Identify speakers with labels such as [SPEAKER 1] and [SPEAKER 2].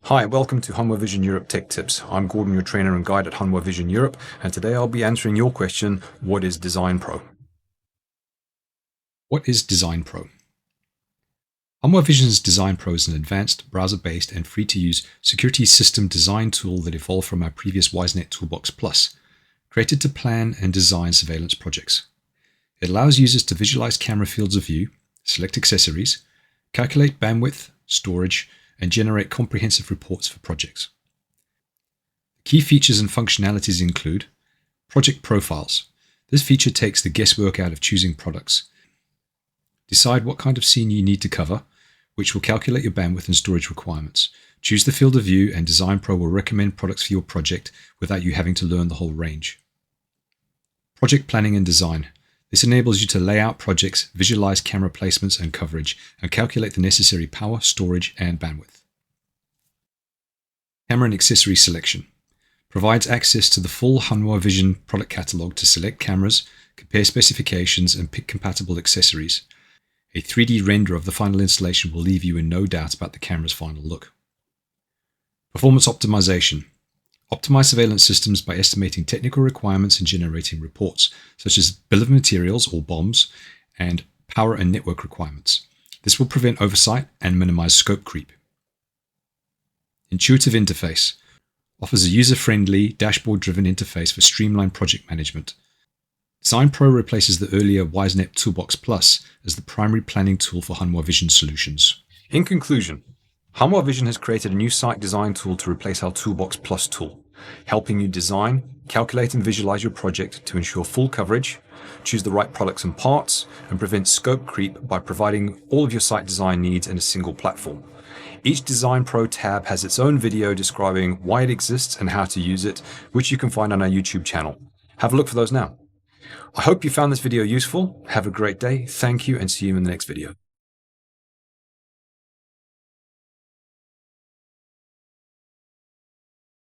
[SPEAKER 1] Hi, welcome to Hanwha Vision Europe Tech Tips. I'm Gordon, your trainer and guide at Hanwha Vision Europe, and today I'll be answering your question, what is DesignPro? What is DesignPro? Hanwha Vision's DesignPro is an advanced, browser-based and free-to-use security system design tool that evolved from our previous WiseNet Toolbox Plus, created to plan and design surveillance projects. It allows users to visualize camera fields of view, select accessories, calculate bandwidth, storage, and generate comprehensive reports for projects. Key features and functionalities include project profiles. This feature takes the guesswork out of choosing products. Decide what kind of scene you need to cover, which will calculate your bandwidth and storage requirements. Choose the field of view, and DesignPro will recommend products for your project without you having to learn the whole range. Project planning and design. This enables you to lay out projects, visualize camera placements and coverage, and calculate the necessary power, storage, and bandwidth. Camera and accessory selection. Provides access to the full Hanwha Vision product catalog to select cameras, compare specifications, and pick compatible accessories. A 3D render of the final installation will leave you in no doubt about the camera's final look. Performance optimization. Optimize surveillance systems by estimating technical requirements and generating reports, such as bill of materials or BOMs, and power and network requirements. This will prevent oversight and minimize scope creep. Intuitive interface. Offers a user-friendly, dashboard-driven interface for streamlined project management. DesignPro replaces the earlier WiseNet Toolbox Plus as the primary planning tool for Hanwha Vision solutions. In conclusion, Hanwha Vision has created a new site design tool to replace our Toolbox Plus tool, helping you design, calculate and visualize your project to ensure full coverage, choose the right products and parts, and prevent scope creep by providing all of your site design needs in a single platform. Each DesignPro tab has its own video describing why it exists and how to use it, which you can find on our YouTube channel. Have a look for those now. I hope you found this video useful. Have a great day. Thank you, and see you in the next video.